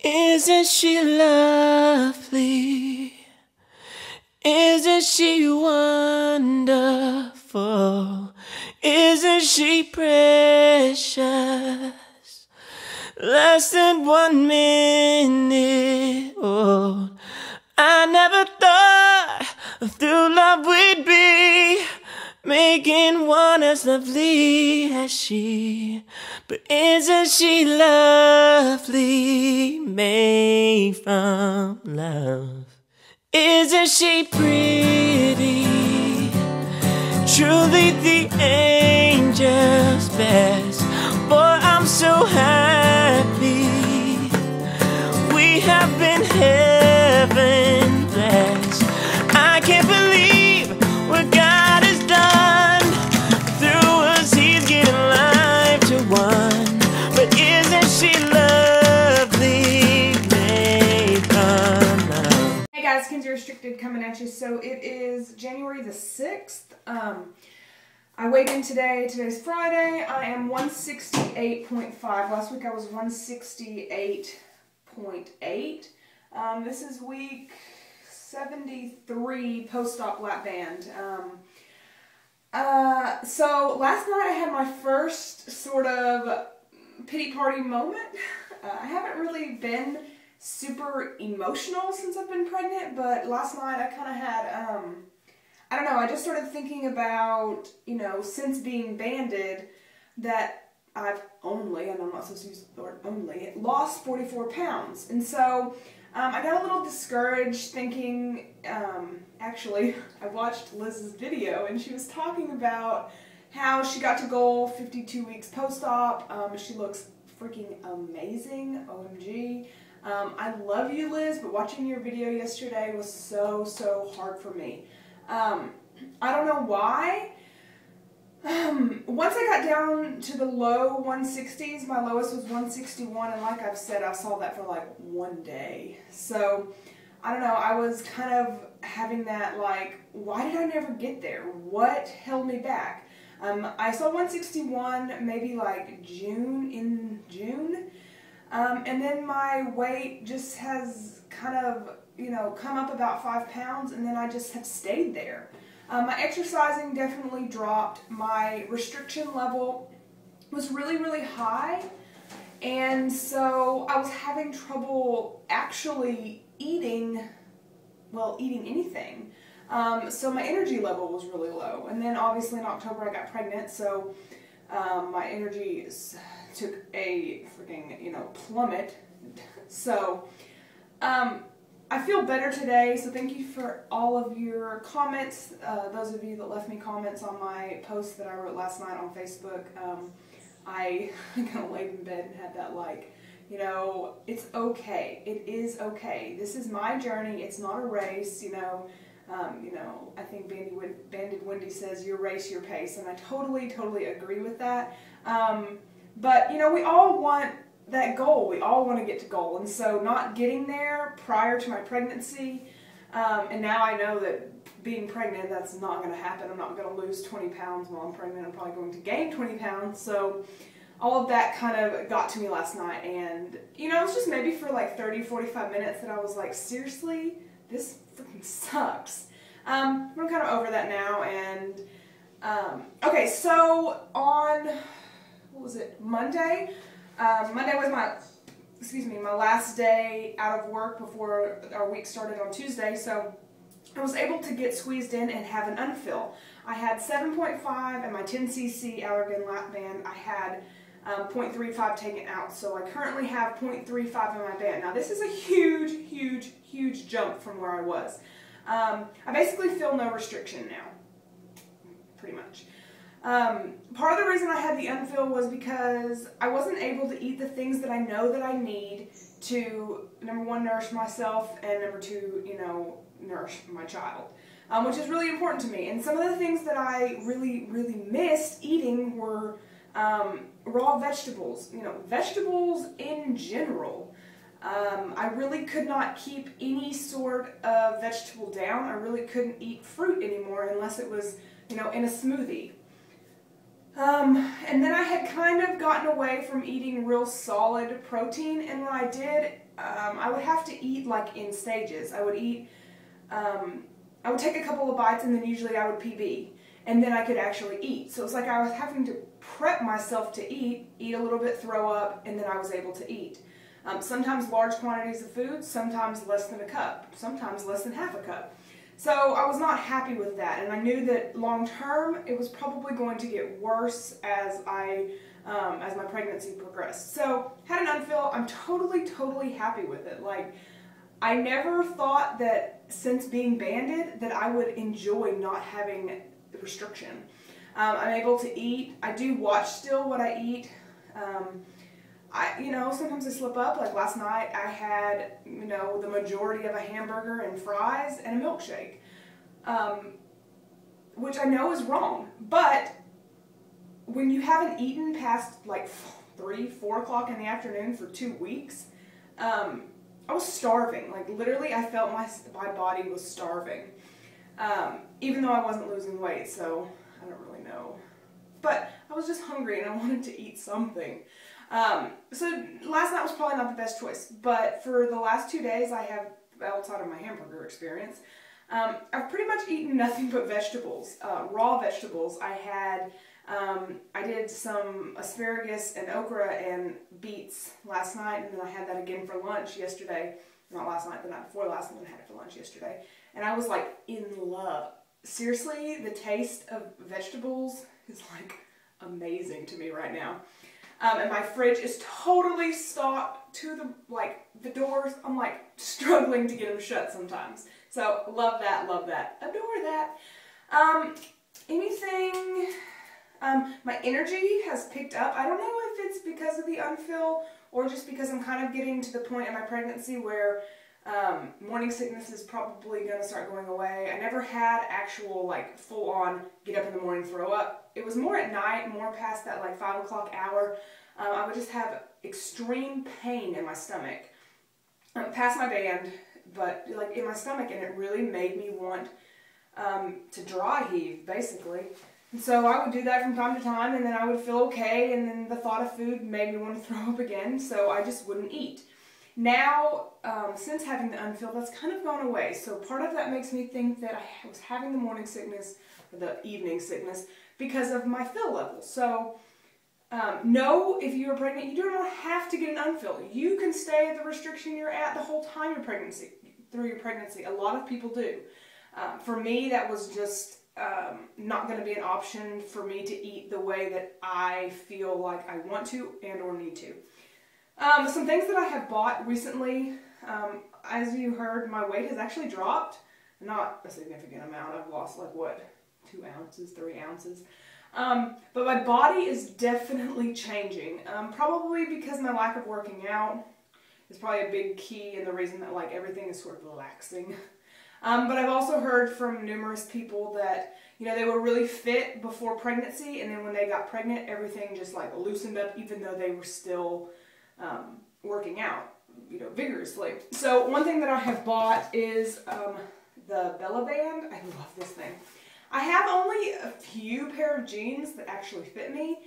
Isn't she lovely? Isn't she wonderful? Isn't she precious? Less than 1 minute old. I never thought through love we'd be making one as lovely as she. But isn't she lovely, made from love? Isn't she pretty, truly the angel's best? Boy, I'm so happy we have been heaven blessed. I can't believe what God has done through us. He's given life to one. But isn't she lovely, made from love? Hey guys, KenzeRestricted coming at you. So it is January the 6th. I weighed in today. Today's Friday. I am 168.5. Last week I was 168.8. This is week 73 post-op lap band. So last night I had my first sort of pity party moment. I haven't really been super emotional since I've been pregnant, but last night I kind of had, I don't know, I just started thinking about, you know, since being banded, that I've only, and I'm not supposed to use the word only, lost 44 pounds. And so I got a little discouraged thinking, actually, I watched Liz's video and she was talking about how she got to goal 52 weeks post-op. She looks freaking amazing, OMG. I love you, Liz, but watching your video yesterday was so hard for me. I don't know why. Once I got down to the low 160s, my lowest was 161, and like I've said, I saw that for like 1 day. So, I don't know, I was kind of having that like, why did I never get there? What held me back? I saw 161 maybe like in June. And then my weight just has kind of, you know, come up about 5 pounds, and then I just have stayed there. My exercising definitely dropped. My restriction level was really high, and so I was having trouble actually eating anything. So my energy level was really low, and then obviously in October I got pregnant, so my energy took a freaking, you know, plummet. So I feel better today, so thank you for all of your comments. Those of you that left me comments on my post that I wrote last night on Facebook. I kind of laid in bed and had that like, you know, it's okay. It is okay. This is my journey. It's not a race, you know. I think Banded Wendy says, your race, your pace, and I totally agree with that. But, you know, we all want that goal. We all want to get to goal, and so not getting there prior to my pregnancy, and now I know that being pregnant, that's not going to happen. I'm not going to lose 20 pounds while I'm pregnant. I'm probably going to gain 20 pounds, so all of that kind of got to me last night, and, you know, it was just maybe for like 30-45 minutes that I was like, seriously? This freaking sucks. I'm kind of over that now, and, okay, so on, what was it, Monday? Monday was my last day out of work before our week started on Tuesday, so I was able to get squeezed in and have an unfill. I had 7.5 and my 10cc Allergan lap band. I had 0.35 taken out, so I currently have 0.35 in my band. Now this is a huge jump from where I was. I basically feel no restriction now, pretty much. Part of the reason I had the unfill was because I wasn't able to eat the things that I know that I need to, number one, nourish myself, and number two, you know, nourish my child, which is really important to me. And some of the things that I really missed eating were raw vegetables, you know, vegetables in general. I really could not keep any sort of vegetable down. I really couldn't eat fruit anymore unless it was, you know, in a smoothie. And then I had kind of gotten away from eating real solid protein, and when I did, I would have to eat like in stages. I would eat, I would take a couple of bites, and then usually I would PB, and then I could actually eat. So it's like I was having to prep myself to eat a little bit, throw up, and then I was able to eat. Sometimes large quantities of food, sometimes less than a cup, sometimes less than half a cup. So I was not happy with that, and I knew that long term it was probably going to get worse as my pregnancy progressed. So had an unfill. I'm totally happy with it. Like, I never thought that since being banded that I would enjoy not having the restriction. I'm able to eat. I do watch still what I eat. Sometimes I slip up. Like last night I had, the majority of a hamburger and fries and a milkshake, which I know is wrong. But when you haven't eaten past like 3, 4 o'clock in the afternoon for 2 weeks, I was starving. Like literally I felt my body was starving, even though I wasn't losing weight, so I don't really know. But I was just hungry and I wanted to eat something. So last night was probably not the best choice, but for the last 2 days I have, outside of my hamburger experience, I've pretty much eaten nothing but vegetables, raw vegetables. I did some asparagus and okra and beets last night, and then I had that again for lunch yesterday. Not last night, the night before last, and then I had it for lunch yesterday. And I was like in love. Seriously, the taste of vegetables is like amazing to me right now. And my fridge is totally stocked to the doors. I'm like struggling to get them shut sometimes. So love that, adore that. My energy has picked up. I don't know if it's because of the unfill or just because I'm kind of getting to the point in my pregnancy where morning sickness is probably going to start going away. I never had actual like full on get up in the morning throw up. It was more at night, more past that like 5 o'clock hour. I would just have extreme pain in my stomach, past my band, but like in my stomach, and it really made me want to dry heave, basically. And so I would do that from time to time, and then I would feel okay, and then the thought of food made me want to throw up again, so I just wouldn't eat. Now, since having the unfill, that's kind of gone away, so part of that makes me think that I was having the morning sickness, or the evening sickness, because of my fill level. So, no, if you are pregnant, you do not have to get an unfill. You can stay at the restriction you're at the whole time through your pregnancy. A lot of people do. For me, that was just not going to be an option for me to eat the way that I feel like I want to and or need to. Some things that I have bought recently, as you heard, my weight has actually dropped. Not a significant amount. I've lost like what, 2 ounces, 3 ounces. But my body is definitely changing. Probably because my lack of working out is probably a big key in the reason that like everything is sort of relaxing. But I've also heard from numerous people that, they were really fit before pregnancy, and then when they got pregnant, everything just like loosened up, even though they were still working out, vigorously. So one thing that I have bought is the Bella Band. I love this thing. I have only a few pair of jeans that actually fit me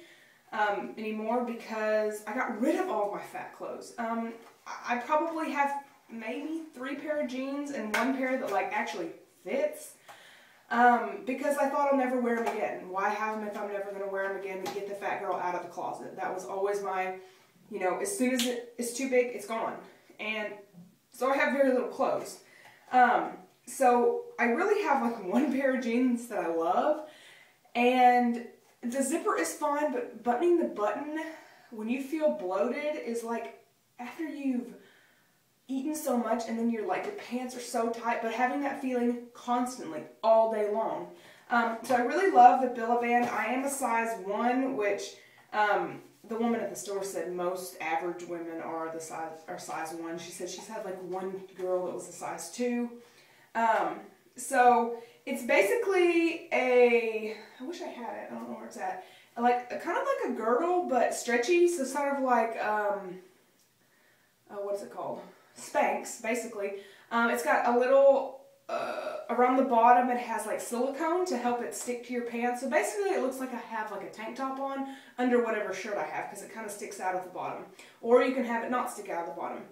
anymore because I got rid of all of my fat clothes. I probably have maybe 3 pair of jeans and 1 pair that like actually fits because I thought I'll never wear them again. Why have them if I'm never going to wear them again to get the fat girl out of the closet? That was always my, as soon as it's too big, it's gone. And so I have very little clothes. So I really have like 1 pair of jeans that I love, and the zipper is fine, but buttoning the button when you feel bloated is like after you've eaten so much and then your pants are so tight, but having that feeling constantly all day long. So I really love the Bella Band. I am a size 1, which the woman at the store said most average women are size 1. She said she's had like 1 girl that was a size 2. So it's basically I wish I had it, I don't know where it's at, kind of like a girdle, but stretchy, so sort of like, what is it called? Spanx, basically. It's got a little, around the bottom it has like silicone to help it stick to your pants. So basically it looks like I have like a tank top on under whatever shirt I have because it kind of sticks out at the bottom. Or you can have it not stick out at the bottom.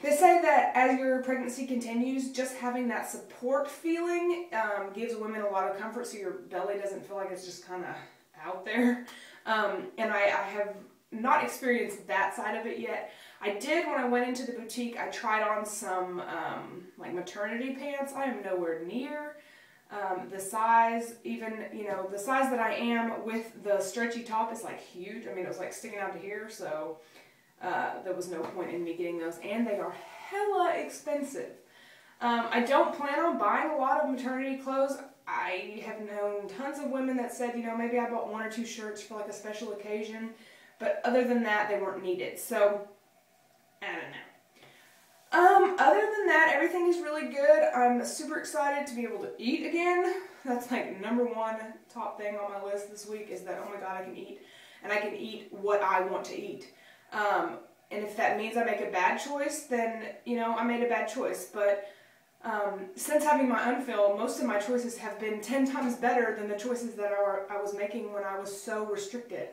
They say that as your pregnancy continues, just having that support feeling gives women a lot of comfort so your belly doesn't feel like it's just kind of out there. And I have not experienced that side of it yet. I did when I went into the boutique. I tried on some like maternity pants. I am nowhere near the size, even, you know, the size that I am with the stretchy top is like huge. I mean, it was like sticking out to here, so there was no point in me getting those, and they are hella expensive. I don't plan on buying a lot of maternity clothes. I have known tons of women that said, you know, maybe I bought 1 or 2 shirts for like a special occasion, but other than that, they weren't needed. So, I don't know. Other than that, everything is really good. I'm super excited to be able to eat again. That's like #1 top thing on my list this week is that, oh my God, I can eat. And I can eat what I want to eat. And if that means I make a bad choice, then, you know, I made a bad choice. But since having my unfill, most of my choices have been 10 times better than the choices that I was making when I was so restricted.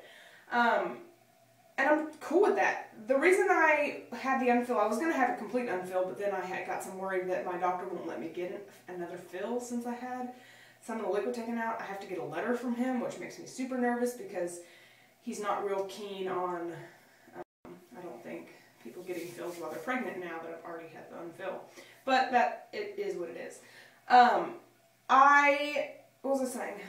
And I'm cool with that. The reason I had the unfill, I was going to have a complete unfill, but then I got some worried that my doctor won't let me get another fill since I had some of the liquid taken out. I have to get a letter from him, which makes me super nervous because he's not real keen on, I don't think, people getting fills while they're pregnant now that I've already had the unfill. But that, it is what it is. What was I saying?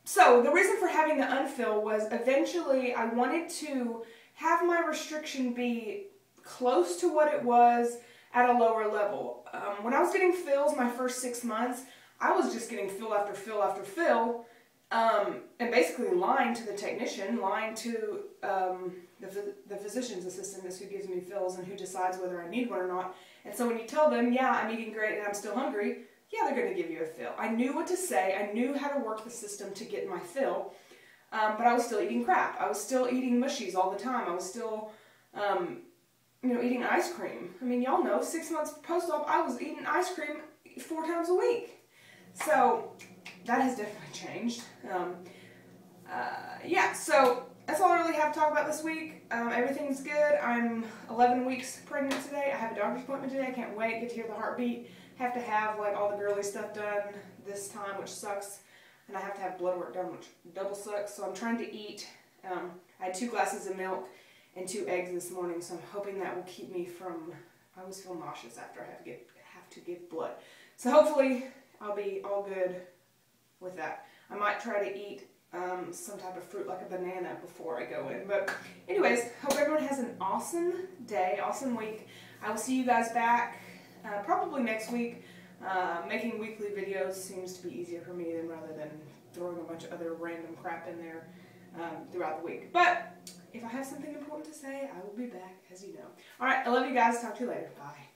So the reason for having the unfill was eventually I wanted to have my restriction be close to what it was at a lower level. When I was getting fills my first 6 months, I was just getting fill after fill after fill, and basically lying to the technician, lying to the physician's assistant is who gives me fills and who decides whether I need one or not. And so when you tell them, yeah, I'm eating great and I'm still hungry, yeah, they're going to give you a fill. I knew what to say. I knew how to work the system to get my fill, but I was still eating crap. I was still eating mushies all the time. I was still, you know, eating ice cream. I mean, y'all know, 6 months post-op, I was eating ice cream 4 times a week. So that has definitely changed. Yeah, so that's all I really have to talk about this week. Everything's good. I'm 11 weeks pregnant today. I have a doctor's appointment today. I can't wait. Get to hear the heartbeat. Have to have like all the girly stuff done this time, which sucks. And I have to have blood work done, which double sucks. So I'm trying to eat. I had 2 glasses of milk and 2 eggs this morning, so I'm hoping that will keep me from, I always feel nauseous after I have to give blood. So hopefully I'll be all good with that. I might try to eat some type of fruit like a banana before I go in. But anyways, hope everyone has an awesome day, awesome week. I will see you guys back probably next week. Making weekly videos seems to be easier for me than rather than throwing a bunch of other random crap in there throughout the week. But if I have something important to say, I will be back, as you know. Alright, I love you guys. Talk to you later. Bye.